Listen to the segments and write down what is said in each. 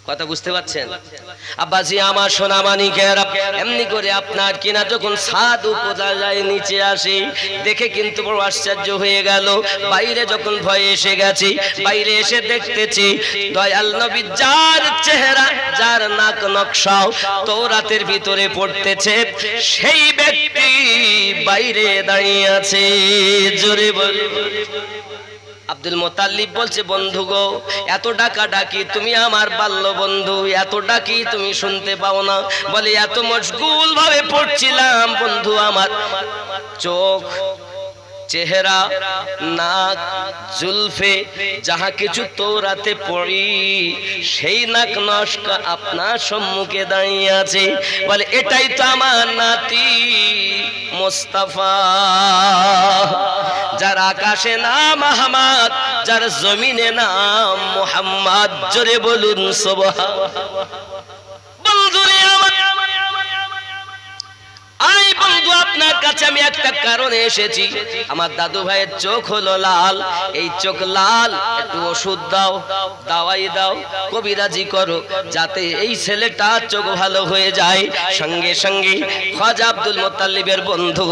কথা বুঝতে পারছেন? আব্বাজি আমার সোনা মানিকেরা, এমনি করে আপনার কিনা যখন ছাদ উপজায় নিচে আসে দেখে কিন্তু বড় আশ্চর্য হয়ে গেল। বাইরে যখন ভয়ে এসে গেছি, বাইরে এসে দেখতেছি দয়াল নবী যার চেহারা, যার নাক নকশাও তওরাতের ভিতরে পড়তেছে, সেই ব্যক্তি বাইরে দাঁড়িয়ে আছে। জোরে বল। আব্দুল মুত্তালিব বলছে, বন্ধু গো, এত ডাকা ডাকি, তুমি আমার বাল্য বন্ধু, এত ডাকি তুমি শুনতে পাও না? বলে, এত মশগুল ভাবে পড়ছিলাম বন্ধু, আমার চোখ, চেহারা, নাক, জুলফে যাহা কিছু তওরাতে পড়ি, সেই নাক নস্কা আপনার সম্মুখে দাঁড়িয়ে আছে। বলে, এটাই তো আমার নাতি মুস্তাফা, যার আকাশে নাম আহমদ, যার জমিনে নাম মুহাম্মদ। জোরে বলুন সুবহানাল্লাহ। বন্ধুরে আমার, আই বন্ধু, আপনার কাছে আমি একটা কারণে এসেছি। আমার দাদু ভাইয়ের চোখ হলো লাল, এই চোখ লাল, একটু ওষুধ দাও, দাওয়াই দাও, কবিরাজি করো, যাতে এই ছেলেটার চোখ ভালো হয়ে যায়। সঙ্গে সঙ্গে খাজা আব্দুল মুত্তালিবের বন্ধু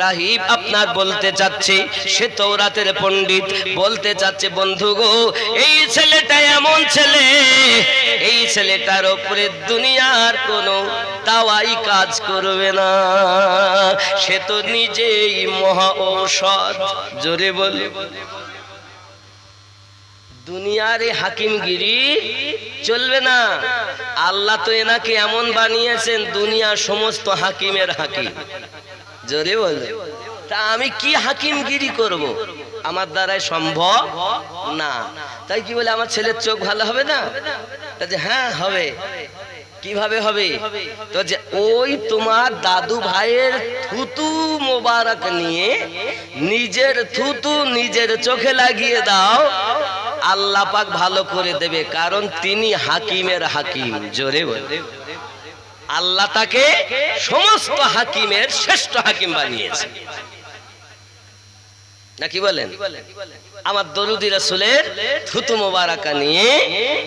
রাহিব আপনার বলতে চাচ্ছে, সে তওরাতের পণ্ডিত, বলতে চাচ্ছে, বন্ধু গো, এই ছেলেটা এমন ছেলে, এই ছেলেটার উপরে দুনিয়ার কোনো দাওয়াই কাজ করবে না, সে তো নিজেই মহা ঔষধ। জোরে বল। দুনিয়ার হাকিমগিরি চলবে না। আল্লাহ তো এনাকে এমন বানিয়েছেন, দুনিয়ার সমস্ত হাকিমের হাকিম। জোরে বল। তা আমি কি হাকিমগিরি করব? আমার দ্বারাই সম্ভব না। তাই কি বলে, আমার ছেলের চোখ ভালো হবে না? হ্যাঁ হবে। কিভাবে হবে? তো যে ওই তোমার দাদু ভাইয়ের থুতু মোবারক নিয়ে নিজের থুতু নিজের চোখে লাগিয়ে দাও, আল্লাহ পাক ভালো করে দেবে, কারণ তিনি হাকিমের হাকিম। জোরে বল। আল্লাহ তাকে সমস্ত হাকিমের শ্রেষ্ঠ হাকিম বানিয়েছে, নাকি বলেন? আমার দরুদি রাসূলের থুতু মোবারকা নিয়ে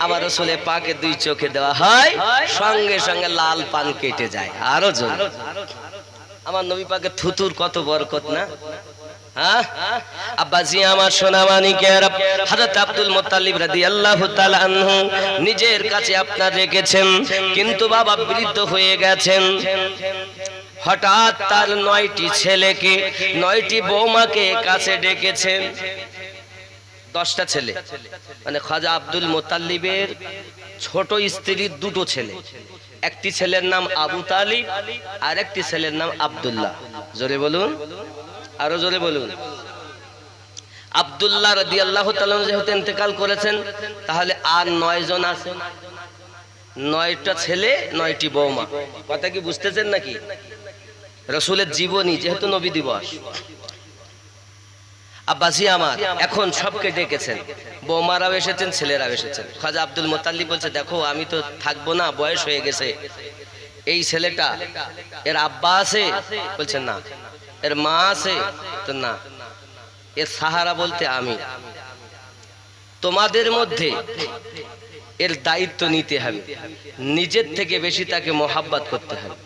আমার রাসূলের পাকে দুই চোখে দেওয়া হয়, সঙ্গে সঙ্গে লাল পান কেটে যায়। আরো জোরে। আমার নবী পাকের থুতুর কত বরকত না? হ্যাঁ আব্বাজি আমার সোনা মানিকের, হযরত আব্দুল মুত্তালিব রাদিয়াল্লাহু তাআলা আনহু নিজের কাছে আপনার রেখেছেন, কিন্তু বাবা বৃদ্ধ হয়ে গেছেন। হঠাৎ তার 9টি ছেলেকে, 9টি বৌমাকে কাছে ডেকেছেন। 10টা ছেলে, মানে খাজা আব্দুল মুত্তালিবের ছোট স্ত্রীর 2টো ছেলে। একটি ছেলের নাম আবু তালিব, আর একটি ছেলের নাম আব্দুল্লাহ। জোরে বলুন, আরো জোরে বলুন। আব্দুল্লাহ রাদিয়াল্লাহু তাআলা যেহেতু ইন্তেকাল করেছেন, তাহলে আর 9 জন আছে। 9টা ছেলে, 9টি বৌমা। কথা কি বুঝতেছেন নাকি? রাসূলের জীবনী, যেহেতু নবী দিবস। আব্বাসি আমার এখন সবকে ডেকেছেন, বৌমারাও এসেছেন, ছেলেরাও এসেছেন। খাজা আব্দুল মুত্তালিব বলছে, দেখো আমি তো থাকবো না, বয়স হয়ে গেছে। এই ছেলেটা, এর আব্বা আছে? বলছেন না। এর মা আছে? তো না। এর সাহারা বলতে আমি। তোমাদের মধ্যে এর দায়িত্ব নিতে হবে, নিজের থেকে বেশি তাকে মহাব্বত করতে হবে,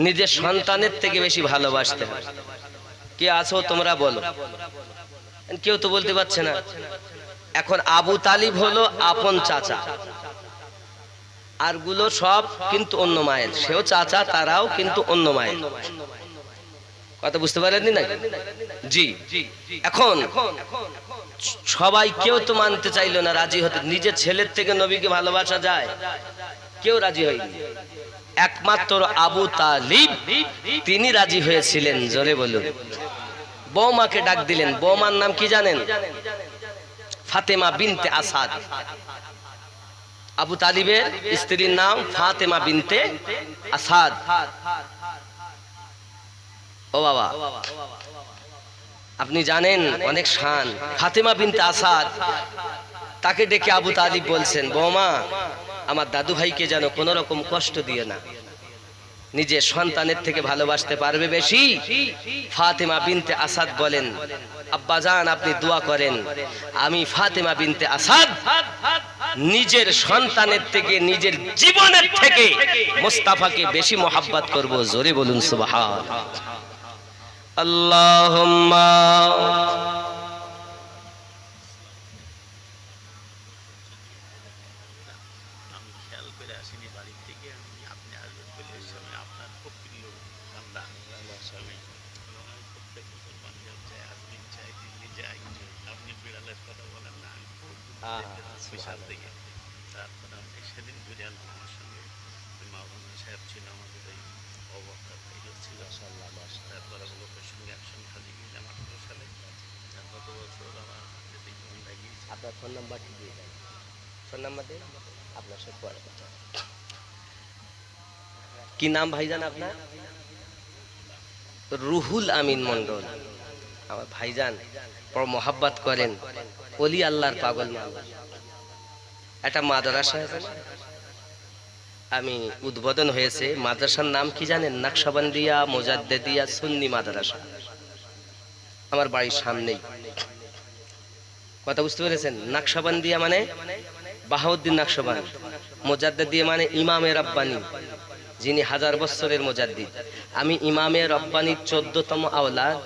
নিজের সন্তানের থেকে বেশি ভালোবাসতে হবে। কে আছো তোমরা বলো? কেউ তো বলতে পারছে না। এখন আবু তালিব হলো আপন চাচা, আর গুলো সব কিন্তু অন্য মায়ের। সেও চাচা, তারাও কিন্তু অন্য মায়ের। কথা বুঝতে পারেননি না? জি। এখন সবাই, কেউ তো মানতে চাইলো না, রাজি হতে। নিজের ছেলের থেকে নবীকে ভালোবাসা যায়? কেউ রাজি হয়নি। একমাত্র আবু তালিব, তিনি রাজি হয়েছিলেন। জোরে বলুন। বৌমাকে ডাক দিলেন। বৌমার নাম কি জানেন? ফাতেমা বিনতে আসাদ। আবু তালিবের স্ত্রীর নাম ফাতেমা বিনতে আসাদ। ও বাবা, আপনি জানেন অনেক শান। ফাতেমা বিনতে আসাদ, তাকে ডেকে আবু তালিব বলছেন, বৌমা, আমার দাদু ভাইকে যেন কোন রকম কষ্ট দিয়ে না, নিজের সন্তানের থেকে ভালোবাসতে পারবে বেশি। ফাতেমা বিনতে আসাদ বলেন, আব্বাজান আপনি দোয়া করেন আমি ফাতেমা বিনতে আসাদ নিজের সন্তানের থেকে নিজের জীবনের থেকে মুস্তাফাকে বেশি মোহাব্বত করব। জোরে বলুন সুবহান আল্লাহুম্মা। সেদিন বিরিয়াল আমার সঙ্গে মাওলানা সাহেব ছিল, আমাদের এই অবক্তা ভাইও ছিল, তারপরে লোকের সঙ্গে একসঙ্গে হাজি গিয়েছিলাম 18 সালে। গত বছর আমার আমরা গিয়েছি। আপনার ফোন নাম্বারটি দিয়ে দেন, ফোন নাম্বার দিয়ে আপনার সাথে পরে কথা। কি নাম ভাইজান আপনার? রুহুল আমিন মন্ডল। আমার ভাইজান বড় মোহাব্বত করেন, ওলি আল্লাহর পাগল মানুষ। একটা মাদ্রাসা আছে না, আমি উদ্বোধন হয়েছে, মাদ্রাসার নাম কি জানেন? নাকশবন্দিয়া মোজাদ্দেদিয়া সুন্নি মাদ্রাসা। আমার বাড়ির সামনেই। কথা বুঝতে পেরেছেন? নাকশবন্দিয়া মানে বাহাউদ্দিন নাকশবন্দ, মোজাদ্দেদিয়া মানে ইমামে রব্বানি, যিনি 1000 বছরের মুজাদ্দিদ। আমি ইমামে রব্বানির 14তম আওলাদ।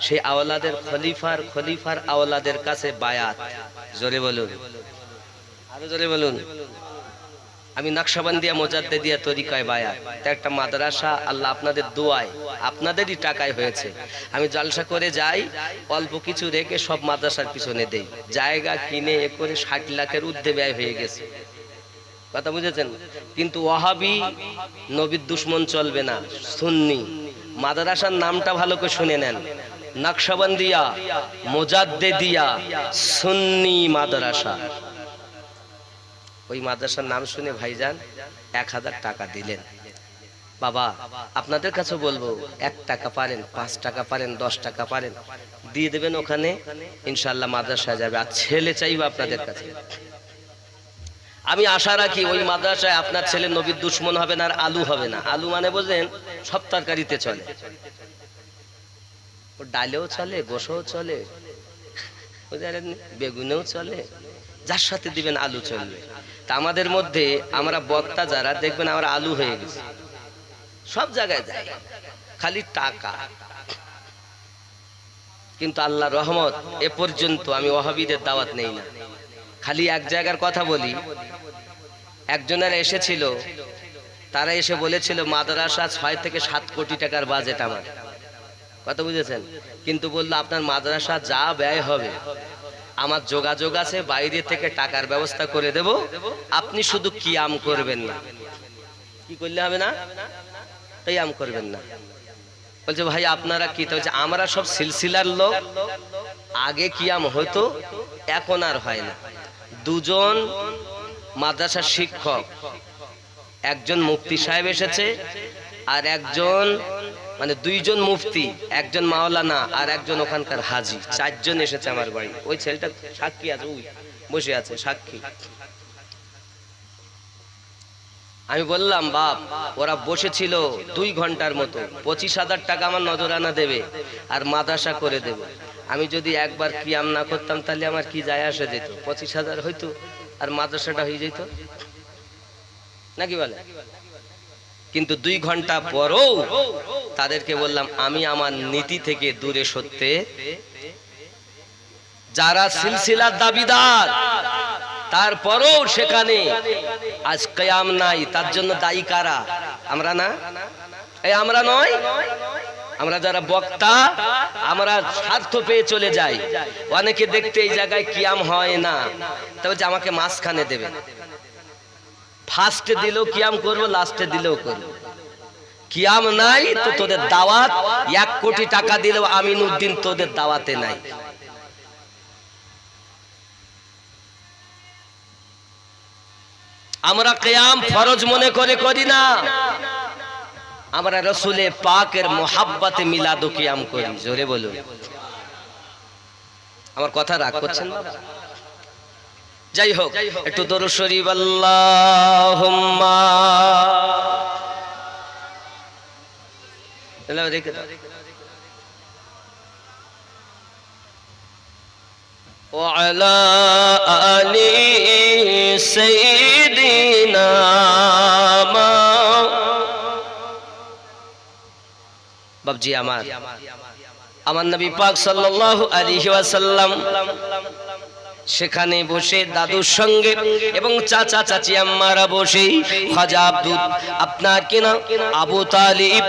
সেই আওলাদের খলিফার আওলাদের কাছে বায়াত। জোরে বলুন, আরো জোরে বলুন। আমি নাকশবন্দিয়া মোজাদ্দেদিয়া তরিকায় বায়াত। একটা মাদ্রাসা আল্লাহ আপনাদের দোয়ায় আপনাদেরই টাকায় হয়েছে। আমি জলসা করে যাই, অল্প কিছু রেখে সব মাদ্রাসার পিছনে দেই। জায়গা কিনে এ করে 60 লাখের ঊর্ধ্বে ব্যয় হয়ে গেছে। কথা বুঝেছেন? কিন্তু ওয়াহাবি নবীর দুশমন চলবে না, সুন্নি। মাদ্রাসার নামটা ভালো করে শুনে নেন, নাকশবন্দিয়া মোজাদ্দেদিয়া সুন্নি মাদ্রাসা। ওই মাদ্রাসার নাম শুনে ভাইজান 1000 টাকা দিলেন। বাবা আপনাদের কাছে বলবো, 1 টাকা পারেন, 5 টাকা পারেন, 10 টাকা পারেন, দিয়ে দেবেন ওখানে, ইনশাআল্লাহ মাদ্রাসা যাবে। আর ছেলে চাইবে আপনাদের কাছে। আমি আশা রাখি ওই মাদ্রাসায় আপনার ছেলে নবীর দুশমন হবে না, আর আলু হবে না। আলু মানে বোঝেন, সব তরকারিতে চলে, ও ডালেও চলে, গোশও চলে, বেগুনেও চলে, যার সাথে দিবেন আলু চলবে। তা আমাদের মধ্যে আমরা বক্তা যারা দেখবেন আমরা আলু হয়ে গেছি, সব জায়গায় যায়, খালি টাকা। কিন্তু আল্লাহ রহমত, এ পর্যন্ত আমি ওয়াহাবিদের দাওয়াত নেই না। খালি এক জায়গার কথা বলি, একজনের এসেছিল, তারা এসে বলেছিল মাদ্রাসা 6 থেকে 7 কোটি টাকার বাজেট আমার। কথা বুঝেছেন? কিন্তু বললো আপনার মাদ্রাসা যা ব্যয় হবে আমার যোগাযোগ আছে, বাইরে থেকে টাকার ব্যবস্থা করে দেব, আপনি শুধু কিয়াম করবেন না। কি করলে হবে না? কিয়াম করবেন না। বলছে ভাই আপনারা কি? বলছে আমরা সব সিলসিলার লোক, আগে কিয়াম হতো, এখন আর হয় না। 2 জন মাদ্রাসার শিক্ষক, একজন মুফতি সাহেব এসেছে, আর একজন মানে 2 জন মুফতি, একজন মাওলানা, আর একজন ওখানকার হাজি। 4 জন এসেছে আমার বাড়ি। ওই ছেলেটা সাক্ষী আছে, ওই বসে আছে সাক্ষী। আমি বললাম বাপ, ওরা বসেছিল 2 ঘন্টার মতো, 25,000 টাকা আমার নজরানা দেবে আর মাদ্রাসা করে দেবে। আমি যদি একবার কিয়াম না করতাম তাহলে আমার কি যায় আসে যেত? 25,000 হইতো আর মাদ্রাসাটা হয়ে যেত নাকি বলে? কিন্তু 2 ঘন্টা পরও তাদেরকে বললাম আমি আমার নীতি থেকে দূরে সরতে। যারা সিলসিলার দাবিদার, তারপরও সেখানে আজ কিয়াম নাই, তার জন্য দায়ী কারা? আমরা না? এই আমরা নয়, আমরা যারা বক্তা, আমরা স্বার্থ পেয়ে চলে যাই। অনেকে দেখতে এই জায়গায় কিয়াম হয় না, তবে যে আমাকে মাঝখানে দেবে, ফার্স্টে দিলেও কিয়াম করবো, লাস্টে দিলেও করবো। কিয়াম নাই তো তোদের দাওয়াত, 1 কোটি টাকা দিলেও আমিনুদ্দিন তোদের দাওয়াতে নাই। আমরা কিয়াম ফরজ মনে করে করি না, আমরা রাসূলে পাকের মোহাব্বতে মিলাদ ও কিয়াম করি। জোরে বলুন। আমার কথা রাগ করছেন বাবা? যাই হোক, একটু দরুদ শরীফ আল্লাহুম্মা রেখে দাও। وعلى آل سيدنا বাবজি আমার নবী পাক সাল্লাল্লাহু আলাইহি ওয়াসাল্লাম সেখানে বসে দাদুর সঙ্গে এবং চাচা চাচি আম্মারা বসে খাজা আব্দুল আপনার কিনা আবু তালিব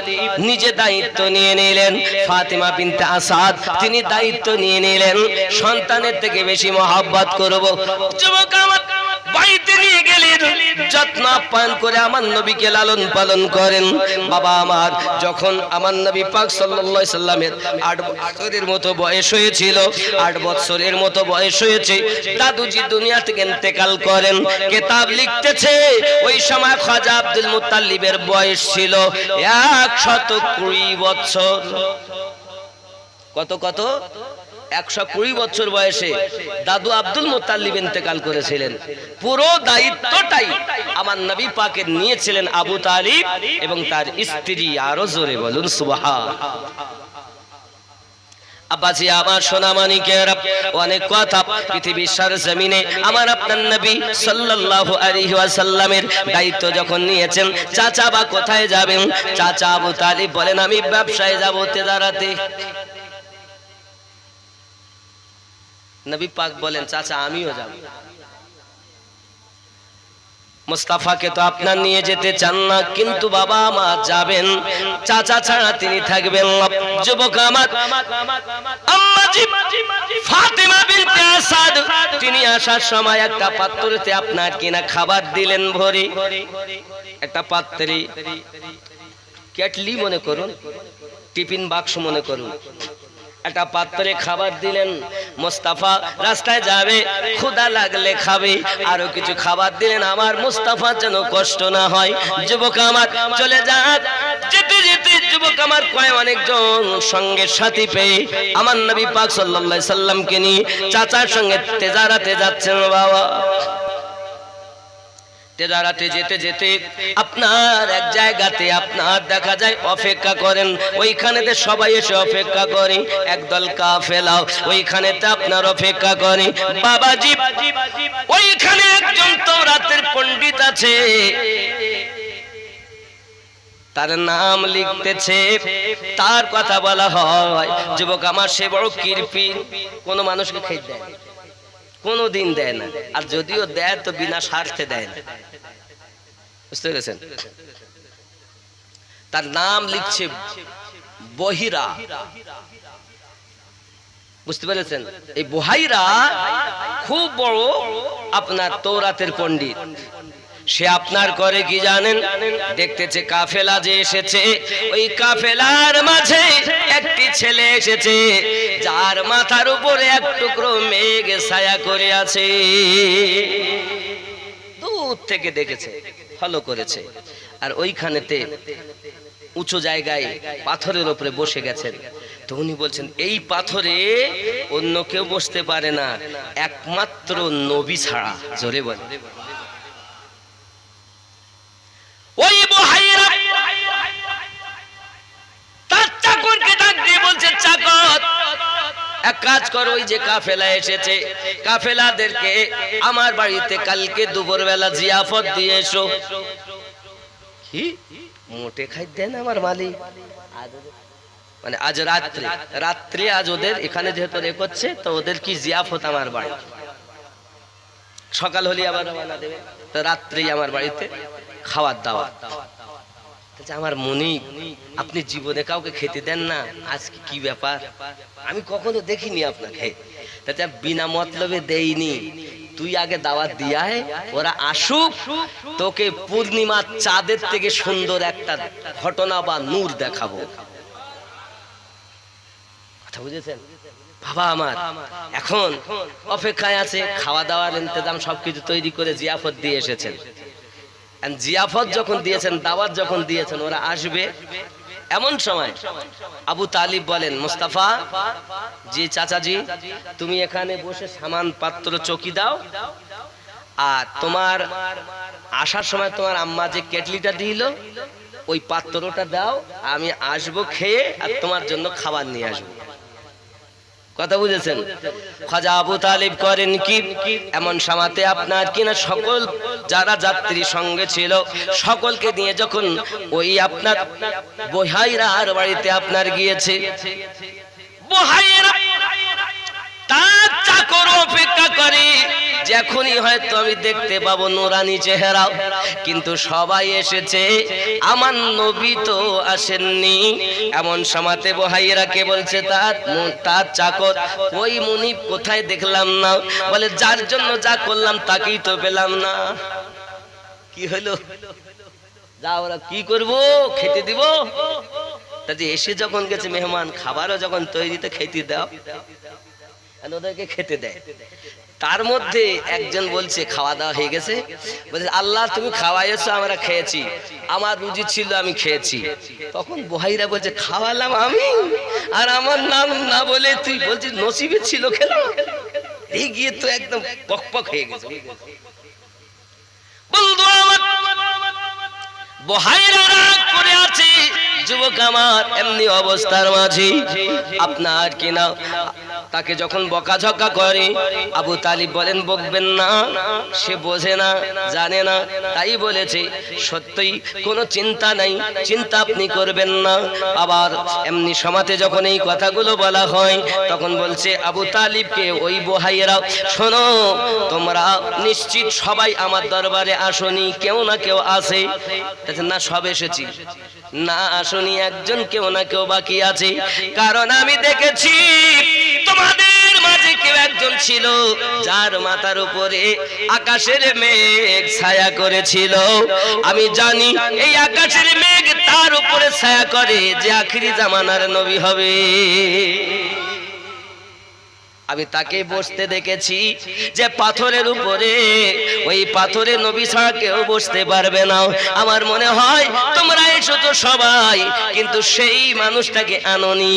নিজে দায়িত্ব নিয়ে নিলেন, ফাতিমা বিনতে আসাদ তিনি দায়িত্ব নিয়ে নিলেন সন্তানের থেকে বেশি মহব্বত করব। যুবক আমার বাড়িতে নিয়ে গেলেন, যত্ন আপ্যায়ন করে আমার নবীকে লালন পালন করেন। বাবা আমার যখন আমার নবী পাক সাল্লাল্লাহু আলাইহি সাল্লামের 8 বছরের মতো বয়স হয়েছিল, 8 বছরের মতো বয়স হয়েছে, দাদুজি দুনিয়া থেকে ইন্তেকাল করেন। কিতাব লিখতেছে ওই সময় খাজা আব্দুল মুত্তালিবের বয়স ছিল 120 বছর। কত 120 বছর বয়সে দাদু আব্দুল মুত্তালিব ইন্তেকাল করেছিলেন। পুরো দায়িত্বটাই আমার নবী পাকের নিয়েছিলেন আবু তালিব এবং তার স্ত্রী। আরো জোরে বলুন সুবহানাল্লাহ। আব্বাজি আমার সোনামানিকেরা, অনেক কথা পৃথিবীর সরজমিনে আমার আপনার নবী সাল্লাল্লাহু আলাইহি ওয়াসাল্লামের দায়িত্ব যখন নিয়েছেন, চাচা বা কোথায় যাবেন? চাচা আবু তালিব বলেন আমি ব্যবসায় যাব তেজারাতে। নবী পাক বলেন চাচা আমিও যাব। মুস্তাফাকে তো আপনার নিয়ে যেতে চান না, কিন্তু বাবা মা যাবেন, চাচা ছাড়া তিনি থাকবেন না। যুবক আমার আম্মাজি ফাতিমা বিনতে আসাদ তিনি আসার সময় একটা পাত্রতে আপনার কিনা খাবার দিলেন ভরে, একটা পাত্রে কেটলি মনে করুন, টিফিন বাক্স মনে করুন, একটা পাত্রে খাবার দিলেন। মুস্তাফা রাস্তায় যাবে, ক্ষুধা লাগলে খাবে, আরো কিছু খাবার দিলেন আমার মুস্তাফার যেন কষ্ট না হয়। যুবক আমার চলে যাক, যেতে যেতে যুবক আমার কয় অনেকজন সঙ্গে সাথী পেয়ে আমার নবী পাক সাল্লাল্লাহু আলাইহি সাল্লামকে নিয়ে চাচার সঙ্গে তেজারাতে যাচ্ছেন। বাবা তেজারাতে যেতে যেতে আপনার এক জায়গাতে আপনার দেখা যায় অপেক্ষা করেন, ওইখানেতে সবাই এসে অপেক্ষা করে, একদল কাফেলা ওইখানেতে আপনার অপেক্ষা করে। বাবাজি ওইখানে একজন তাওরাতের পণ্ডিত আছে, তার নাম লিখতেছে, তার কথা বলা হয়। যুবক আমার সে বড় কৃপি, কোন মানুষকে খেয়ে দেয় কোনো দিন দেয় না, আর যদিও দেয় তো বিনা স্বার্থে দেয় না, বুঝতে পেরেছেন? তার নাম লিখছে বহিরা, বুঝতে পেরেছেন? এই বহিরা খুব বড় আপনার তাওরাতের পণ্ডিত। সে আপনার করে কি জানেন? দেখতেছে কাফেলা যে এসেছে, ওই কাফেলার মাঝে একটি ছেলে এসেছে যার মাথার উপরে এক টুকরো মেঘ ছায়া করে আছে। দূর থেকে দেখেছে, ফলো করেছে, আর ওইখানেতে উঁচু জায়গায় পাথরের উপরে বসে গেছেন। তো উনি বলছেন এই পাথরে অন্য কেউ বসতে পারে না, একমাত্র নবী ছাড়া। জোরে বলে ওই বহিরা তার চাকরকে ডাক দিয়ে বলছে, চাকর এক কাজ করো, ওই যে কাফেলা এসেছে, কাফেলাদেরকে আমার বাড়িতে কালকে দুপুরবেলা জিয়াফত দিয়ে এসো। কি মোটে খাই দেন আমার মালিক, মানে আজ রাত্রে আজ ওদের এখানে যেহেতু রেখছে, তো ওদের কি জিয়াফত আমার বাড়ি, সকাল হলে আবার রওনা দেবে, তো রাত্রেই আমার বাড়িতে খাওয়ার দাওয়া। আমার মনি আপনি জীবনে কাউকে খেতে দেন না, আজকে কি ব্যাপার? আমি কখনো দেখিনি আপনাকে, তাতে বিনা মতলবে দেইনি, তুই আগে দাওয়াত দিয়ায়, ওরা আসুক, তোকে পূর্ণিমা চাঁদের থেকে সুন্দর একটা ঘটনা বা নূর দেখাবো। কথা বুঝেছেন? বাবা আমার এখন অপেক্ষায় আছে, খাওয়া দাওয়ার ইন্তজাম সবকিছু তৈরি করে জিয়াফত দিয়ে এসেছেন। জিয়াফত যখন দিয়েছেন, দাওয়াত যখন দিয়েছেন, ওরা আসবে, এমন সময় আবু তালিব বলেন, মুস্তাফা জি চাচাজি, তুমি এখানে বসে সামান পাত্র চকি দাও, আর তোমার আসার সময় তোমার আম্মা যে কেটলিটা দিল ওই পাত্রটা দাও, আমি আসবো খেয়ে আর তোমার জন্য খাবার নিয়ে আসবো। কথা বুঝেছেন? খাজা আবু তালিব করেন কি, এমন সময়তে আপনার কিনা সকল যারা যাত্রী সঙ্গে ছিল সকলকে নিয়ে যখন ওই আপনার বুহাইরার বাড়িতে আপনার গিয়েছে, বুহাইরা তার চাকর অপেক্ষা করে যে এখনই হয়তো আমি দেখতে পাবো নুরানি চেহারা, কিন্তু সবাই এসেছে, আমার নবী তো আসেননি। এমন সময়তে বুহাইরাকে বলছে তার চাকর, ওই মুনিব কোথায় দেখলাম না। বলে যার জন্য যা করলাম তাকেই তো পেলাম না। কি হলো? যা ওরা কি করবো, খেতে দিব? তাতে এসে যখন গেছে মেহমান, খাবারও যখন তৈরিতে খেতে দাও, ওদেরকে খেতে দেয়। তার মধ্যে একজন বলছে খাওয়া দাওয়া হয়ে গেছে, বলছে আল্লাহ তুমি খাওয়াইছো, আমরা খেয়েছি, আমার রুজি ছিল আমি খেয়েছি। তখন বুহাইরা বলছে খাওয়ালাম আমি, আর আমার নাম না বলে তুই বলছিস নসিবে ছিল খেলাম। এই গিয়ে তো একদম পকপক হয়ে গেছে। বন্ধু আমার বুহাইরা রাগ করে আছে, যুবক আমার এমনি অবস্থার মাঝে আপনার কিনা তাকে যখন বকাঝকা করে, আবু তালিব বলেন বকবেন না, সে বোঝে না, জানে না, তাই বলেছে। সত্যই কোনো চিন্তা নাই, চিন্তা আপনি করবেন না। আবার এমনি সমাজে যখন এই কথাগুলো বলা হয় তখন বলছে আবু তালিবকে ওই বুহাইরা, শোনো তোমরা নিশ্চিত সবাই আমার দরবারে আসনি, কেউ না কেউ আসে? না সব এসেছি। না আসনি, একজন কেউ না কেউ বাকি আছে, কারণ আমি দেখেছি তোমাদের মাঝে কেউ একজন ছিল যার মাথার উপরে আকাশের মেঘ ছায়া করেছিল। আমি জানি এই আকাশের মেঘ তার উপরে ছায়া করে যে আখিরি জামানার নবী হবে। আমি তাকে বসতে দেখেছি যে পাথরের উপরে, ওই পাথরে নবী ছাড়া কেউ বসতে পারবে না। আমার মনে হয় তোমরা এসো তো সবাই, কিন্তু সেই মানুষটাকে আনোনি।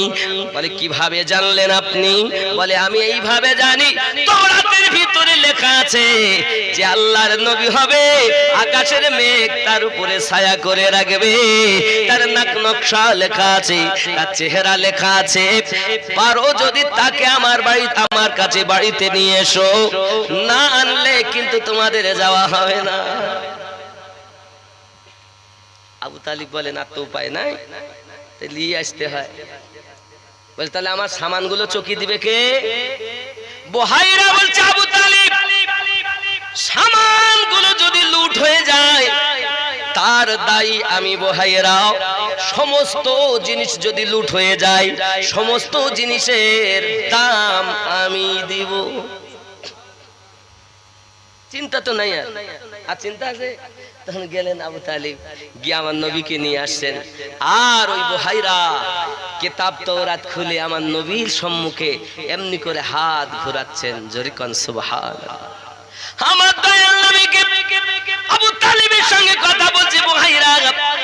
বলে কিভাবে জানলেন আপনি? বলে আমি এইভাবে জানি, তাওরাতের ভিতরে লেখা আছে যে আল্লাহর নবী হবে, আকাশের মেঘ তার উপরে ছায়া করে রাখবে, তার নাক নকশা লেখা আছে, তার চেহারা লেখা আছে। পারো যদি তাকে আমার কাছে বাড়িতে নিয়ে এসো, না আনলে কিন্তু তোমাদের যাওয়া হবে না। আবু তালিব বলেন আর তো উপায় নাই, নিয়ে আসতে হয়। বলে তাহলে আমার সামানগুলো চকি দিবে কে? বুহাইরা বলছে আবু তালিব সামানগুলো যদি লুট হয়ে যায় তার দায়ী আমি বুহাইরা। সমস্ত জিনিস যদি লুট হয়ে যায় সমস্ত জিনিসের দাম আমি দিব। চিন্তা তো নাই, আর চিন্তা আছে? তখন গেলেন আবু তালিব, গিয়ে আমার নবীকে নিয়ে আসছেন। আর ওই বুহাইরা কিতাব তাওরাত খুলে আমার নবীর সম্মুখে এমনি করে হাত ঘোরাচ্ছেন। জোরে কোন সুবহানাল্লাহ। আমার দয়াল নবীকে আবু তালিবের সঙ্গে কথা বলছে বুহাইরা,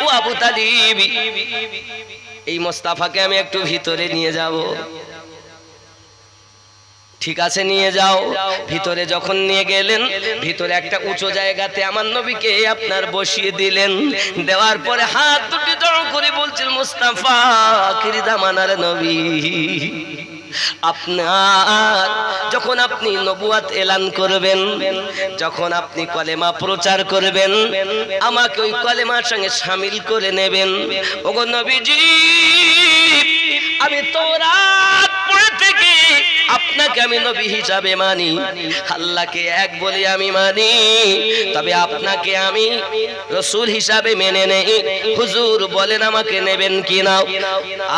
ও আবু তালিব এই মোস্তাফাকে আমি একটু ভিতরে নিয়ে যাব। ঠিক আছে নিয়ে যাও। ভিতরে যখন নিয়ে গেলেন, ভিতরে একটা উঁচু জায়গাতে আমার নবীকে আপনার বসিয়ে দিলেন। দেওয়ার পরে হাত দুটি জড়ো করে বলছেন মুস্তাফা আখিরি জামানার নবী, আপনার যখন আপনি নবুয়াত এলান করবেন, যখন আপনি কলেমা প্রচার করবেন, আমাকে ওই কলেমার সঙ্গে শামিল করে নেবেন। ওগো নবীজি, আমি তাওরাত পড়ে থেকে আপনাকে আমি নবী হিসাবে মানি, আল্লাহকে এক বলে আমি মানি, তবে আপনাকে আমি রাসূল হিসাবে মেনে নেই। হুজুর বলেন আমাকে নেবেন কিনা?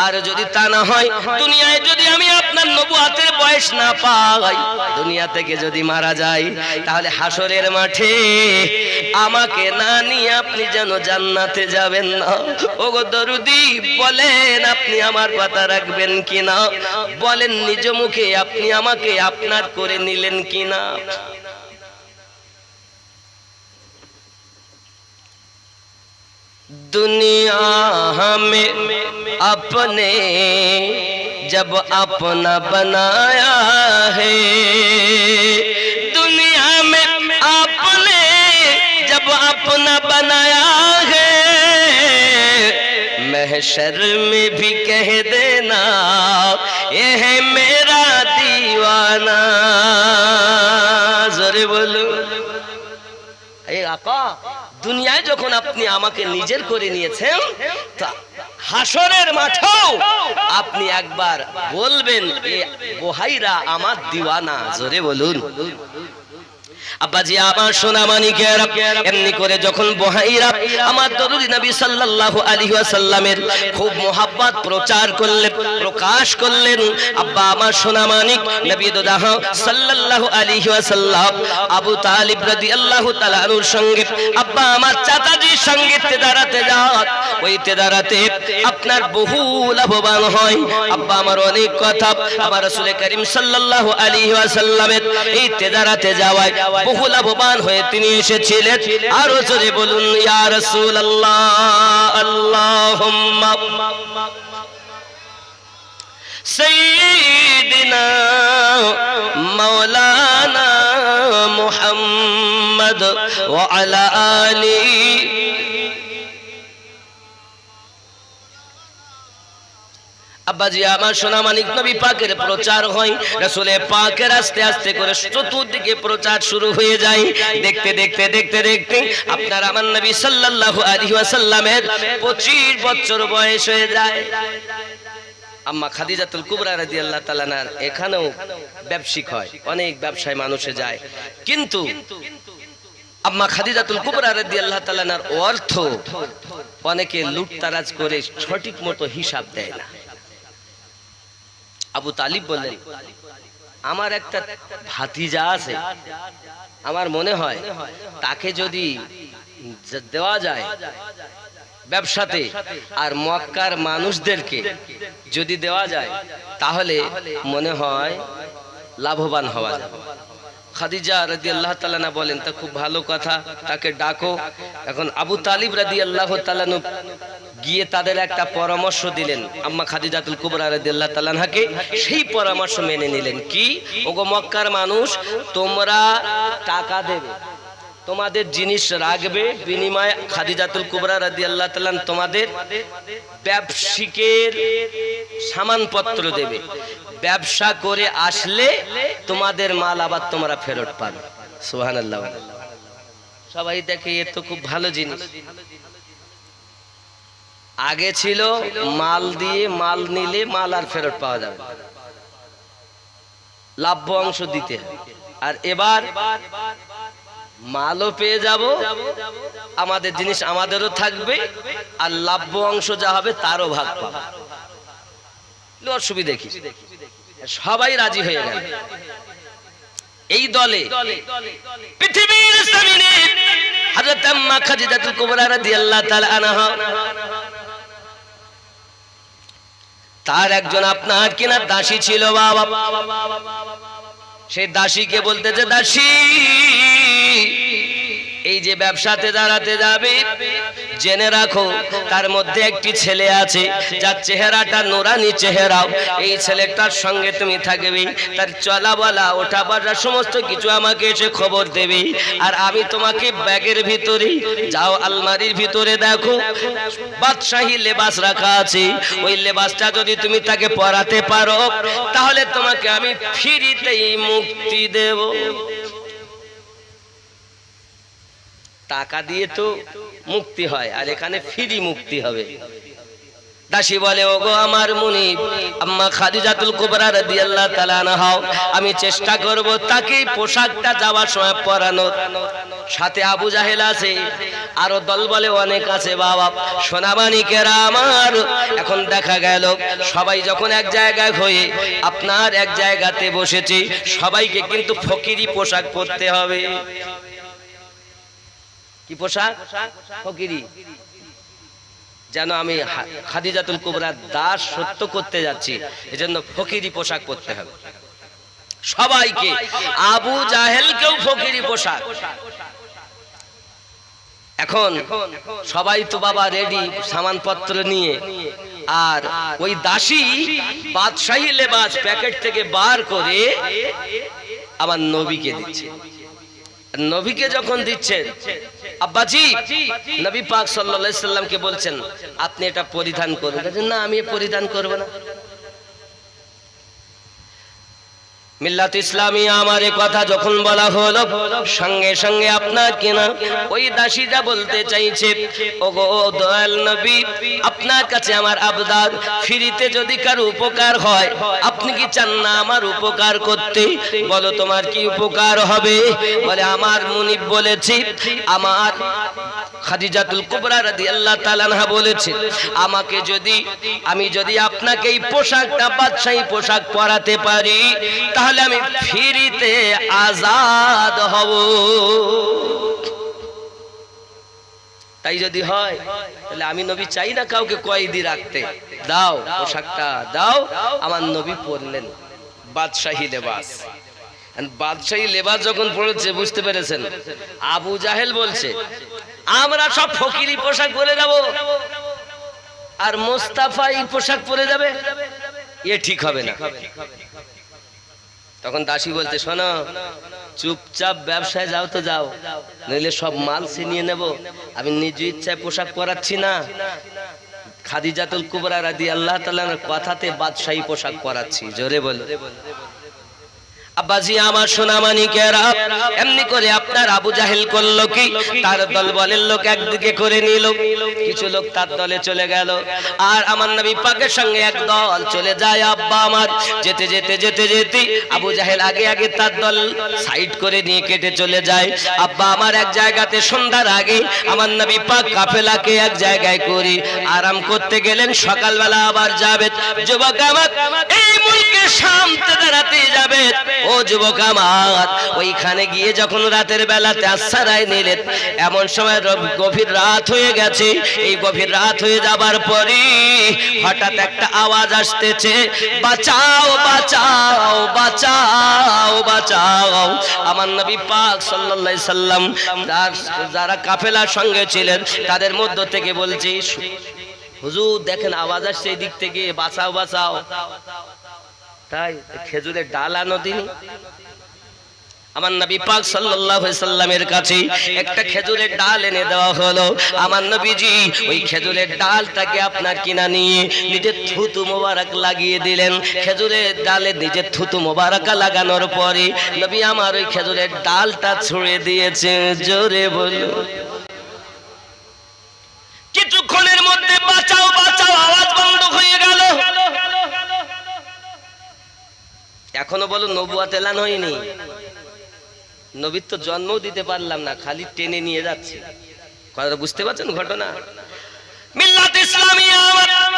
আর যদি তা না হয়, দুনিয়ায় যদি আমি আপনার নবুয়াতের বয়স না পাই, দুনিয়া থেকে যদি মারা যাই, তাহলে হাসরের মাঠে আমাকে না নিয়ে আপনি যেন জান্নাতে যাবেন না। ওগো দরুদি, বলেন আপনি আমার কথা রাখবেন কিনা? বলেন নিজ মুখে আপনি আমাকে আপনার করে নিলেন কিনা? दुनिया हमें अपने जब अपना बनाया है, दुनिया में आपने जब अपना बनाया है, महशर में भी कह देना ये है मेरा দিওয়ানা, জোরে বলো। এই আকা, দুনিয়ায় যখন আপনি আমাকে নিজের করে নিয়েছেন, তা হাসরের মাঠেও আপনি একবার বলবেন এ বোহাইরা আমার দিওয়ানা, জোরে বলুন। আব্বাজি আমার সোনা মানিকেরা, এমনি করে যখন বোহাইরা আমার দরুদ নবী সাল্লাল্লাহু আলাইহি ওয়াসাল্লামের খুব মোহাব্বত প্রচার করলেন, প্রকাশ করলেন, আব্বা আমার সোনা মানিক নবী দোদাহ সাল্লাল্লাহু আলাইহি ওয়াসাল্লাম আবু তালিব রাদিয়াল্লাহু তাআলা আনহুর সঙ্গে আব্বা আমার চাচাজির সঙ্গে তেদারাতে যান। ওই তেদারাতে আপনার বহু লাভবান হয়। আব্বা আমার অনেক কথা আমার রাসূল করিম সাল্লাল্লাহু আলাইহি ওয়াসাল্লামের এই তেদারাতে যাওয়ায় বহু লাভবান হয়ে তিনি এসেছিলেন। আরো জোরে বলুন ইয়া রাসূলুল্লাহ, আল্লাহুম্মা সাইয়্যিদিনা মাওলানা মুহাম্মদ ওয়া আলা আলিহি। আব্বাজি আমার সোনা মানিক নবী পাকের প্রচার হয়, রাসূলে পাকের আস্তে আস্তে করে চতুর্দিকে প্রচার শুরু হয়ে যায়। দেখতে দেখতে দেখতে দেখতে আপনার আমার নবী সাল্লাল্লাহু আলাইহি ওয়াসাল্লামের 25 বছর বয়স হয়ে যায়। আম্মা খাদিজাতুল কুবরা রাদিয়াল্লাহু তাআলা আনহার এখানেও ব্যবসায়িক হয়, অনেক ব্যবসায় মানুষে যায়, কিন্তু আম্মা খাদিজাতুল কুবরা রাদিয়াল্লাহু তাআলা আনহার অর্থ অনেকে লুটতারাজ করে সঠিক মতো হিসাব দেয় না। আবু তালিব বললেন, আমার একটা ভাতিজা আছে, আমার মনে হয় তাকে যদি দেওয়া যায় ব্যবসাতে, আর মক্কার মানুষদেরকে যদি দেওয়া যায় তাহলে মনে হয় লাভবান হওয়া যাবে। খাদিজা রাদিয়াল্লাহু তাআলা আনহা বলেন, তা খুব ভালো কথা, তাকে ডাকো। এখন আবু তালিব রাদিয়াল্লাহু তাআলা আনহু গিয়ে তাদের একটা পরামর্শ দিলেন আম্মা খাদিজাতুল কুবরা রাদিয়াল্লাহু তাআলা আনহাকে। সেই পরামর্শ মেনে নিলেন। কি? ওগো মক্কার মানুষ, তোমরা টাকা দেবে, তোমাদের জিনিস রাখবে, বিনিময়ে খাদিজাতুল কুবরা রাদিয়াল্লাহু তাআলা আনহা তোমাদের ব্যবসায়িকের সামানপত্র দেবে। ব্যবসা করে আসলে তোমাদের মাল আবার তোমরা ফেরত পাবে। সুবহানাল্লাহ। সবাই দেখে এ তো খুব ভালো জিনিস। আগে ছিল মাল দিয়ে, মাল নিলে মাল আর ফেরত পাওয়া যাবে, লাভ্য অংশ দিতে, আর এবার মালও পেয়ে যাব, আমাদের জিনিস আমাদেরও থাকবে, আর লাভ্য অংশ যা হবে তারও ভাগ পাবে। অসুবিধা কি? সবাই রাজি হয়ে গেল। এই দলে পৃথিবীর জমিনে হযরত আম্মা খাদিজাতুল কুবরা রাদিয়াল্লাহু তাআলা আনহা, তার একজন আপনার কিনা দাসী ছিল বাবা। সেই দাসীকে বলতেছে, দাসী এই যে ব্যবসাতে দাঁড়াতে যাবে, জেনে রাখো তার মধ্যে একটি ছেলে আছে যার চেহারাটা নুরানি চেহারা। এই ছেলেটার সঙ্গে তুমি থাকবে, তার চলা বলা ওঠা বসা সমস্ত কিছু আমাকে এসে খবর দেবে। আর আমি তোমাকে ব্যাগের ভিতরে যাও, আলমারির ভিতরে দেখো বাদশাহী লেবাস রাখা আছে, ওই লেবাসটা যদি তুমি তাকে পরাতে পারো তাহলে তোমাকে আমি ফ্রিতেই মুক্তি দেব। টাকা দিয়ে তো মুক্তি হয়, আর এখানে ফ্রি মুক্তি হবে। দাসী বলে, ওগো আমার মুনিব আম্মা খাদিজাতুল কুবরা রাদিয়াল্লাহু তাআলা আনহা, আমি চেষ্টা করব তাকে পোশাকটা যাওয়ার সময় পরানোর। সাথে আবু জাহেল আছে, আরো দল বলে অনেক আছে বাবা। সোনামানিকেরা আমার, এখন দেখা গেল সবাই যখন এক জায়গায় হয়ে আপনার এক জায়গাতে বসেছে, সবাইকে কিন্তু ফকিরি পোশাক পরতে হবে। কি পোশাক? ফকিরি। যেন আমি খাদিজাতুল কুবরার দাস সত্য করতে যাচ্ছি, এজন্য ফকিরি পোশাক পরতে হবে সবাইকে। আবু জাহেলকেও ফকিরি পোশাক। এখন সবাই তো বাবা রেডি সামানপত্র নিয়ে, আর ওই দাসী বাদশাহী লেবাস প্যাকেট থেকে বার করে আমার নবীকে দিচ্ছে। নবীকে যখন দিচ্ছেন, আব্বাজি নবী পাক সাল্লাল্লাহু আলাইহি সাল্লামকে বলছেন, আপনি এটা পরিধান করুন। না, আমি পরিধান করব না। মিল্লাত ইসলামিয়া আমার এ কথা যখন বলা হলো, সঙ্গে সঙ্গে আপনার কিনা ওই দাসীটা বলতে চাইছে, ওগো দয়াল নবী, আপনার কাছে আমার আবদার, ফ্রিতে যদি কারো উপকার হয় আপনি কি চান না আমার উপকার করতে? বলো তোমার কি উপকার হবে? বলে আমার মুনিব বলেছি, আমার খাদিজাতুল কুবরা রাদিয়াল্লাহু তাআলা আনহা বলেছে, আমাকে যদি আমি যদি আপনাকে এই পোশাকটা বাদশাহী পোশাক পরাতে পারি তাহলে আমি ফ্রিতে আজাদ হব। তাই যদি হয় তাহলে আমি নবী চাই না কাউকে কয়েদি রাখতে, দাও পোশাকটা দাও। আমার নবী পরলেন বাদশাহী লেবাস। বাদশাহী লেবাস যখন পড়েছে, বুঝতে পেরেছেন, আবু জাহেল বলছে আমরা সব ফকিরি পোশাক পরে যাব আর মোস্তাফা এই পোশাক পরে যাবে, এ ঠিক হবে না। তখন দাসী বলতে, শোনো, চুপচাপ ব্যবসায় যাও তো যাও, নইলে সব মাল ছিনিয়ে নেব। আমি নিজ ইচ্ছায় পোশাক পরাচ্ছি না, খাদিজাতুল কুবরা রাদিয়াল্লাহু তাআলার কথাতে বাদশাহী পোশাক পরাচ্ছি। জোরে বলো। আব্বাজি আমার সোনামানিকেরা, এমনি করে আপনার আবু জাহেল করলো কি, তার দল বলের লোক একদিকে করে নিল, কিছু লোক তার দলে চলে গেল, আর আমার নবী পাকের সঙ্গে এক দল চলে যায়। আব্বা আমার যেতে যেতে যেতে যেতে আবু জাহেল আগে আগে তার দল সাইড করে নিয়ে কেটে চলে যায়। আব্বা আমার এক জায়গাতে সন্ধ্যার আগে আমার নবী পাক কাফেলাকে এক জায়গায় করে আরাম করতে গেলেন। সকালবেলা আবার যাবে। যুবক আমার, এই মুলকে শামতে দাঁড়াতে যাবে। ও যুবক আমার, ওইখানে গিয়ে যখন রাতের বেলাতে আশ্রয় নিলেন, এমন সময় গভীর রাত হয়ে গেছে। এই গভীর রাত হয়ে যাবার পরে হঠাৎ একটা আওয়াজ আসতেছে, বাঁচাও বাঁচাও বাঁচাও বাঁচাও। আমার নবী পাক সাল্লাল্লাহু আলাইহি সাল্লাম যারা কাফেলার সঙ্গে ছিলেন তাদের মধ্য থেকে বলছে, হুজুর দেখেন আওয়াজ আসছে এই দিক থেকে, বাঁচাও বাঁচাও। তাই খেজুরের ডাল আনো দিন। আমার নবী পাক সাল্লাল্লাহু আলাইহি সাল্লামের কাছে একটা খেজুরের ডাল এনে দেওয়া হলো। আমার নবীজি ওই খেজুরের ডালটাকে আপনার কিনা নিয়ে নিজের থুতু মোবারক লাগিয়ে দিলেন। খেজুরের ডালে নিজের থুতু মোবারক লাগানোর পরে নবী আমার ওই খেজুরের ডালটা ছুঁড়ে দিয়েছে। জোরে বলো। কিছুক্ষণের মধ্যে বাঁচাও বাঁচাও আওয়াজ বন্ধ হয়ে গেল। এখনো বলো নবুয়ত এলান হয়নি, নবীর তো জন্মও দিতে পারলাম না, খালি টেনে নিয়ে যাচ্ছে। কথাটা বুঝতে পারছেন ঘটনা? মিল্লাত ইসলামিয়া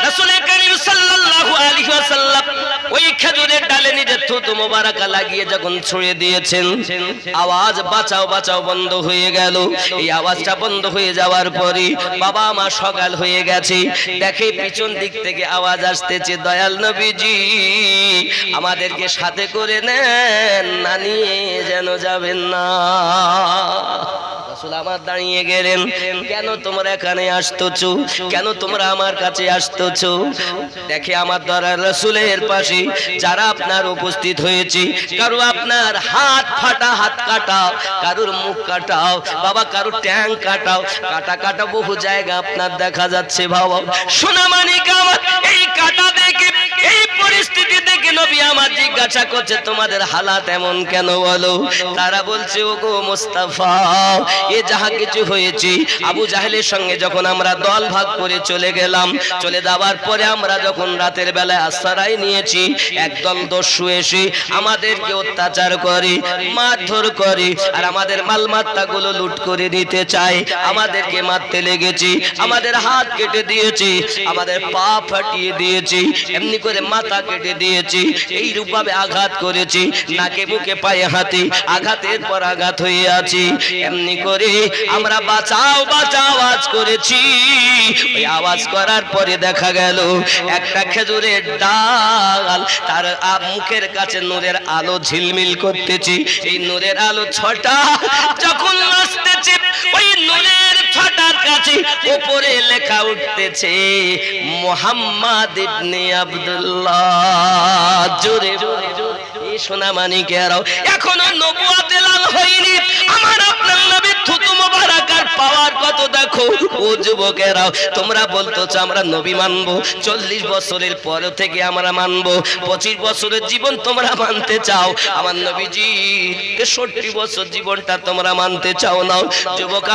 রাসূল করিম সাল্লাল্লাহু আলাইহি ওয়াসাল্লাম ওই খেজুরের ডালে নিজের থুতু মোবারক লাগিয়ে যখন ছুঁড়ে দিয়েছেন, আওয়াজ বাঁচাও বাঁচাও বন্ধ হয়ে গেল। এই আওয়াজটা বন্ধ হয়ে যাওয়ার পরে বাবা মা সকাল হয়ে গেছে, দেখে পিছন দিক থেকে আওয়াজ আসতেছে, দয়াল নবীজি আমাদেরকে সাথে করে নেন, না নিয়ে যেন যাবেন না। রাসূল আমার দাঁড়িয়ে গেলেন, কেন তোমরা এখানে আসতেছো, কেন তোমরা আমার কাছে আসতেছো? দেখে আমার দ্বারা রাসূলের পাশে যারা আপনার উপস্থিত হয়েছে, কারো আপনার হাত ফাটা, হাত কাটাও, কারোর মুখ কাটাও, বাবা কারো ট্যাং কাটাও, কাটা কাটা বহু জায়গা আপনার দেখা যাচ্ছে। বাবা সোনা মানিক আমার, এই কাটা দেখে, এই পরিস্থিতি দেখে নবী আমার জিজ্ঞাসা করছে, তোমাদের হালাত এমন কেন বলো? তারা বলছে, ওগো মুস্তাফা, এ যাহা কিছু হয়েছে, আবু জাহেলের সঙ্গে যখন আমরা দল ভাগ করে চলে গেলাম, চলে যাওয়ার পরে আমরা যখন রাতের বেলায় আশ্রয় নিয়েছি, একদল দস্যু এসে আমাদেরকে অত্যাচার করে, মারধর করে, আর আমাদের মালমাত্তা গুলো লুট করে নিতে চায়। আমাদেরকে মারতে লেগেছে, আমাদের হাত কেটে দিয়েছে, আমাদের পা ফাটিয়ে দিয়েছে, এমনি করে মাথা কেটে দিয়েছে, এই রূপভাবে আঘাত করেছে, নাকে মুখে পায়ে হাতে আঘাতের পর আঘাত হয়ে আছে। এমনি করে আমরা বাঁচাও বাঁচাও আওয়াজ করেছি। ওই আওয়াজ করার পরে দেখা গেল একটা খেজুরের ডাল, তার মুখের কাছে নূরের আলো ঝিলমিল করতেছে। এই নূরের আলো ছটা যখন আসতেছে, ওই নূরের ছটার কাছে উপরে লেখা উঠতেছে, মুহাম্মদ ইবনে আব্দুল্লাহ। জোরে এই সোনা মানিকেরাও, এখনো নবুয়ত এলান হয়নি। আমার আপনার নবী থুতু মোবারক আর পাওয়ার কত তো দেখো ও যুবকেরা, তোমরা বলতেছো আমরা নবী মানবো, 40 বছরের পর থেকে আমরা মানবো, 25 বছরের জীবন তোমরা মানতে চাও, আমার নবীজি 63 বছর জীবনটা তোমরা মানতে চাও না। যুবক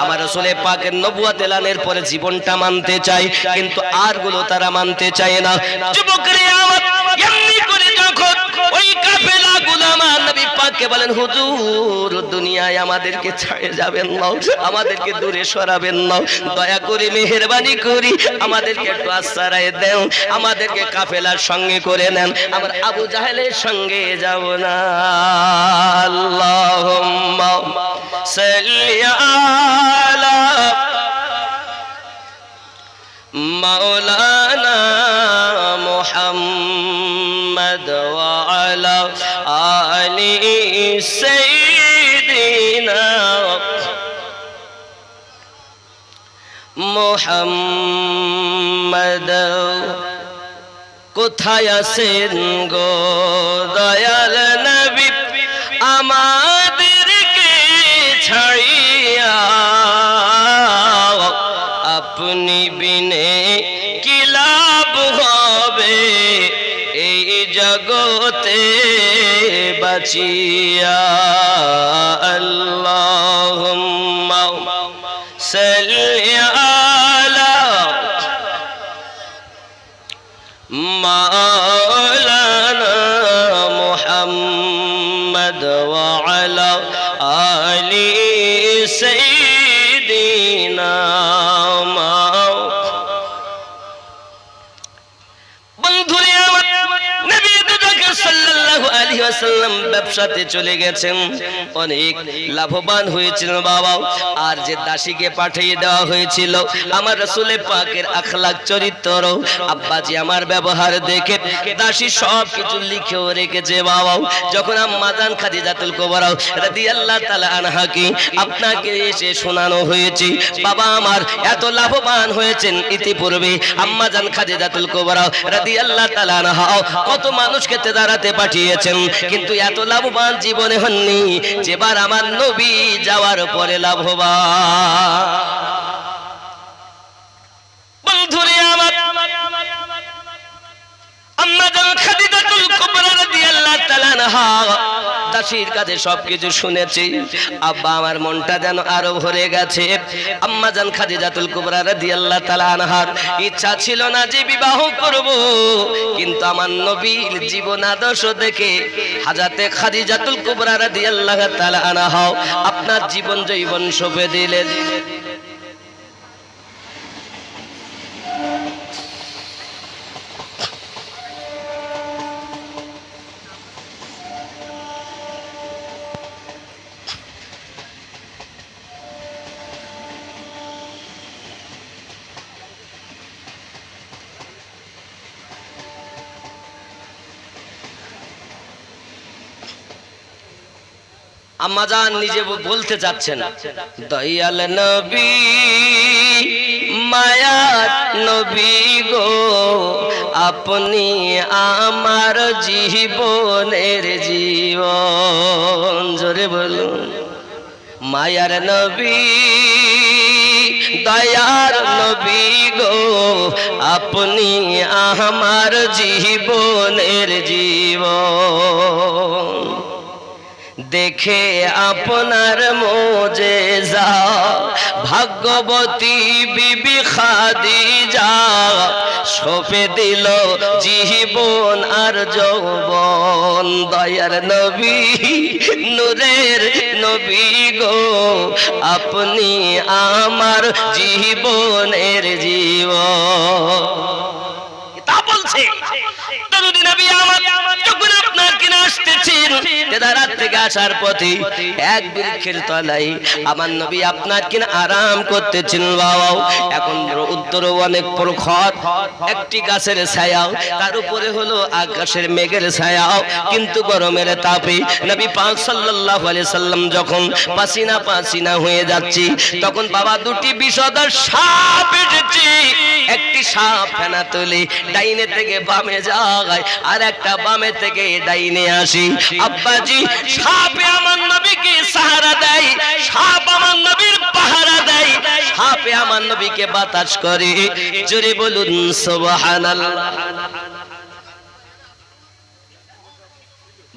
আমার রাসূলের পাকের নবুয়ত এলানের পরে জীবনটা মানতে চাই, কিন্তু আর গুলো তারা মানতে চায় না। যুবকরে আমার এমনি করে যখন ওই কাফেলা গুলামা নবী পাককে বলেন, হুজুর দুনিয়ায় আমাদেরকে ছেড়ে যাবেন না, আমাদেরকে দূরে সরাবেন না, দয়া করে মেহেরবানি করি আমাদেরকে একটু আশ্রয় দেন, আমাদেরকে কাফেলার সঙ্গে করে নেন, আমার আবু জাহেলের সঙ্গে যাব না। আল্লাহুম্মা সাল্লি আলা মাওলানা মুহাম্মদ ওয়া আলা আলি সাইয়্যিদিনা মুহাম্মদ। কোথায় আছেন গো দয়াল নবী আমাদেরকে ছাড়িয়া, আপনি বিনে কি লাভ হবে এই জগতে বাঁচিয়া। আল্লাহুম্মা সাল্লি আলা মাওলানা মুহাম্মদ ওয়া আলা আলি সাইয়্যিদিনা। বন্ধুরে আমার নবী সাল্লাল্লাহু আলাইহি ওয়াসাল্লাম ব্যবসাতে চলে গেছেন, অনেক লাভবান হয়েছিল বাবা। আর যে দাসীকে পাঠিয়ে দেওয়া হয়েছিল, আমার রাসূলের পাকের আখলাক চরিত্র, আব্বাজি আমার ব্যবহার দেখে দাসী সব কিছু লিখেও রেখেছে বাবা। যখন আম্মা জান খাদিজাতুল কুবরা রাদিয়াল্লাহু তাআলা আনহাকে আপনাকে এসে শোনানো হয়েছে, বাবা আমার এত লাভবান হয়েছেন ইতিপূর্বে, আম্মা জান খাদিজাতুল কুবরা রাদিয়াল্লাহু তাআলা আনহা কত মানুষকে তেদারাতে পাঠিয়েছেন, কিন্তু এত লাভবান জীবনে হননি যেবার আমার নবী যাওয়ার পরে লাভবান। বন্ধুরে আমার আম্মা জান খাদিজাতুল কুবরা রাদিয়াল্লাহু তাআলা আনহা দাসীর কাছে সবকিছু শুনেছি, আব্বা আমার মনটা যেন আরো ভরে গেছে। আম্মা জান খাদিজাতুল কুবরা রাদিয়াল্লাহু তাআলা আনহার ইচ্ছা ছিল না যে বিবাহ করব, কিন্তু আমার নবীর জীবন আদর্শ দেখে হাজরাতে খাদিজাতুল কুবরা রাদিয়াল্লাহু তাআলা আনহা আপনার জীবন জৈবন সঁপে দিলেন। আম্মা জান নিজে বলতে যাচ্ছেন, দয়াল নবী মায়ার নবী গো, আপনি আমার জীবনের জীবন। জোরে বলুন, মায়ার নবী দয়ার নবী গো, আপনি আমার জীবনের জীবন। দেখে আপনার মোজেজা ভাগ্যবতী বিবি খাদিজা সঁপে দিল জীবন আর যৌবন। দয়ার নবী নূরের নবী গো, আপনি আমার জীবনের জীবন। তা বলছে দরুদি নবী আমার যখন আপনার কিনা আসতেছেন, তেদারাত থেকে আসার পথে এক বৃক্ষের তলায় আমার নবী আপনার কিনা আরাম করতেছেন বাবা। এখন উত্তর অনেক প্রখর একটি গাছের ছায়া, তার উপরে হলো আকাশের মেঘের ছায়া, কিন্তু গরমের তাপে নবী পাক সাল্লাল্লাহু আলাইহি সাল্লাম যখন পাসিনা পাসিনা হয়ে যাচ্ছে, তখন বাবা দুটি বিষধর সাপ এসেছে। একটি সাপ ফেনা তুলে ডাইনে থেকে বামে যায়, আর একটা বামে থেকে ডাইনে আসে। আব্বাজি সাপে আমার নবীকে সাহারা দেয়, সাপ আমার নবীর পাহারা দেয়, সাপে আমার নবীকে বাতাস করে। জোরে বলুন সুবহানাল্লাহ।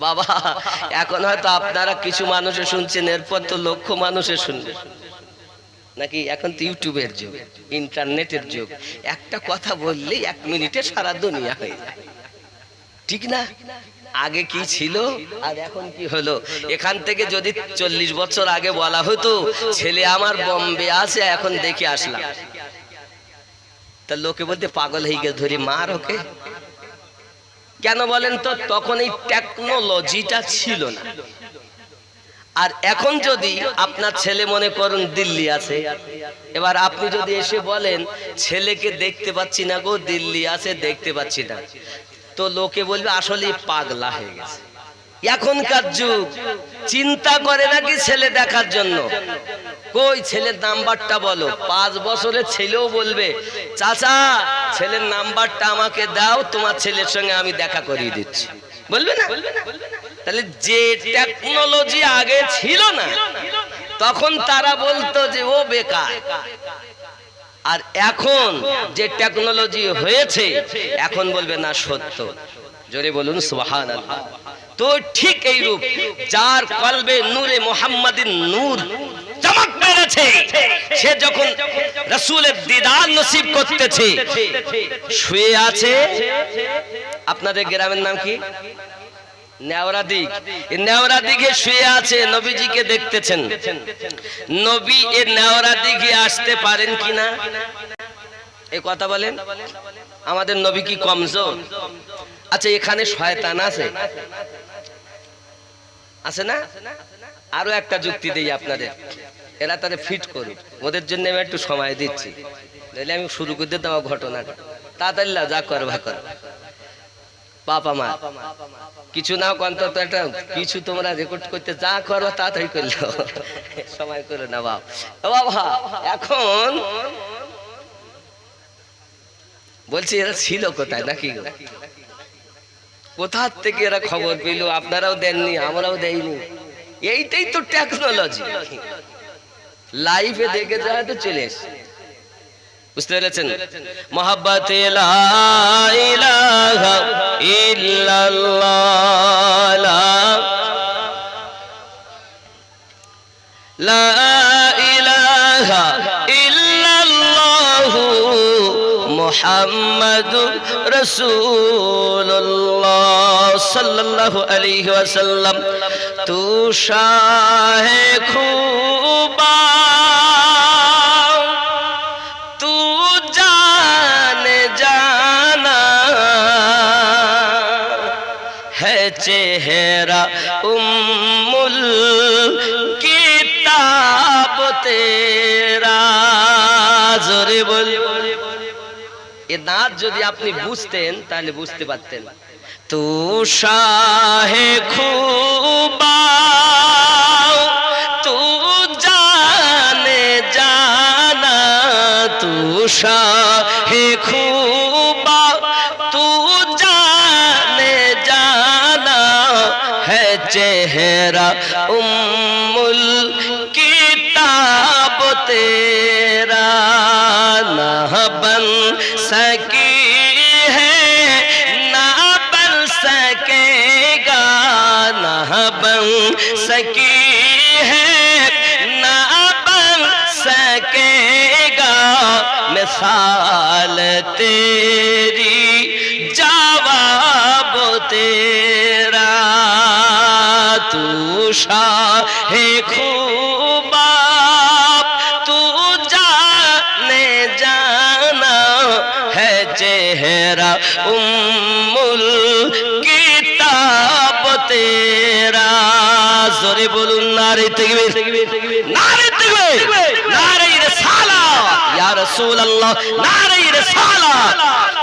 বাবা এখন হয়তো আপনারা কিছু মানুষে শুনছেন, এরপর তো লক্ষ মানুষে শুনবে নাকি? এখন তো ইউটিউবের যুগ, ইন্টারনেটের যুগ, একটা কথা বললেই 1 মিনিটে সারা দুনিয়া হয়ে যায়, ঠিক না? আগে কি ছিল আর এখন কি হলো? এখান থেকে যদি 40 বছর আগে বলা হতো ছেলে আমার বোম্বে আছে, এখন দেখে আসলাম, তা লোকে বলতে পাগল হয়ে গেছে, ধরে মার ওকে। কেন বলেন তো? তখন এই টেকনোলজিটা ছিল না। আর এখন যদি আপনার ছেলে মনে করুন দিল্লি আছে, এবার আপনি যদি এসে বলেন ছেলেকে দেখতে পাচ্ছি না গো, দিল্লি আছে দেখতে পাচ্ছি না, তো লোকে বলবে আসলে পাগলা হয়ে গেছে। এখনকার যুগ চিন্তা করে নাকি ছেলে দেখার জন্য? কই ছেলের নাম্বারটা বলো। 5 বছরের ছেলেও বলবে চাচা ছেলের নাম্বারটা আমাকে দাও, তোমার ছেলের সঙ্গে আমি দেখা করিয়ে দিচ্ছি, বলবে না? তাহলে যে টেকনোলজি আগে ছিল না, তখন তারা বলতো যে ও বেকার। আর এখন যে টেকনোলজি হয়েছে, এখন বলবে না সত্য। জোরে বলুন সুবহানাল্লাহ। তো ঠিক এই রূপ যার কলবে নূরে মুহাম্মাদিন নূর চমক মেরেছে, সে যখন রাসূলের দিদার নসিব করতেছে, শুয়ে আছে। আপনাদের গ্রামের নাম কি? নেওরা দিক। নেওরা দিকে শুয়ে আছে, নবীজিকে দেখতেছেন। নবী এর নেওরা দিকে আসতে পারেন কিনা এই কথা বলেন? আমাদের নবী কি কমজোর? আচ্ছা এখানে শয়তান আছে, আছে না? আরো একটা যুক্তি দেই আপনাদের, এরা তাদের ফিট করুক, ওদের জন্য আমি একটু সময় দিচ্ছি, নইলে আমি শুরু করে দিতাম ঘটনাটা। তাড়াতাড়ি যা করবা কর। বাবা মা কিছু নাও অন্তত একটা কিছু তোমরা রেকর্ড করতে যা করো তাড়াতাড়ি করলো, সময় করো না বাবা। বাবা এখন বলছি এরা ছিল কোথায় নাকি? কোথা থেকে এরা খবর পেল? আপনারাও দেননি, আমরাও দেইনি। এইটাই তো টেকনোলজি। লাইভে দেখে যায় তো চলে এসে, বুঝতে পেরেছেন? মোহাব্বতে লা ইলাহা ইল্লাল্লাহ, লা ইলাহা ইল্লাল্লাহু মুহাম্মাদুর রাসূলুল্লাহ সাল্লাল্লাহু আলাইহি ওয়াসাল্লাম। তু শাহে খুবা তু জানে জানা है चेहरा उम्मुल किताब तेरा। জোরে বল। এ নাচ যদি আপনি বুঝতেন তাহলে বুঝতে পারতেন। তু শাহে খুবা তু জানে জানা, তু শাহে খুবা তু জানে জানা है चेहरा उम्मुल किताब तेरा। ना बन सकी है ना बन सकेगा, ना बन सकी है ना बन सकेगा मिसाल तेरी जवाब तेरा। तू शाहे खूबा तू जाने जाना है चेहरा उम्मुल किताब तेरा। जोरे बोलूं नारे तकबीर, नारे तकबीर, नारे रिसालत या रसूल अल्लाह, नारे रिसालत।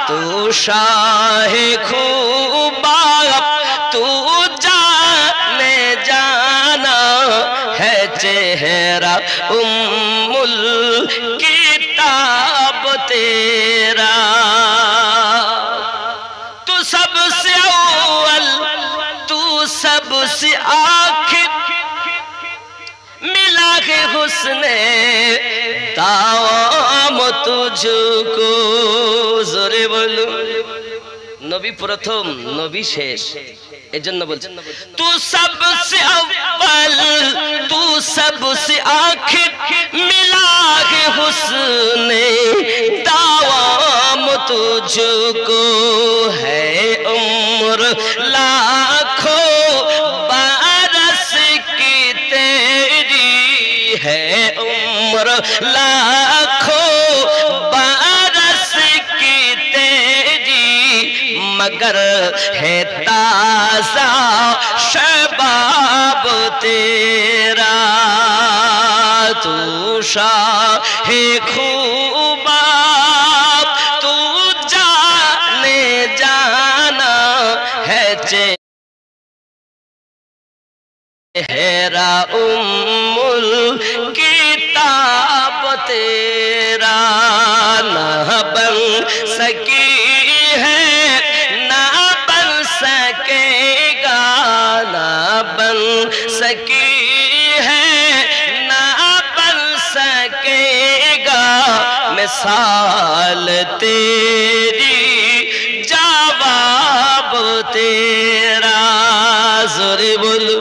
तू शाहे खूबा तू जाने जाना है चेहरा उम्मुल किताब तेरा। तू सबसे अव्वल तू सबसे आखिर मिला के हुस्ने दावा तुझको जोरे बोलो नबी प्रथम नबी शेष एजন্য বলছেন तू सबसे अव्वल तू सबसे आखिर मिला है हुस्न दावा तुझको है उम्र लाखों बरस की तेरी है उम्र लाखों बरस की तेरी मगर है ताजा शबाब तेरा तू शाहे खूबाब तू जाने जाना है चेहरा उम्मुल किताब तेरा ना बन सकी है ना बन सकेगा ना बन सकी है ना बन सकेगा मिसाल तेरी जवाब तेरा जोरे बोलो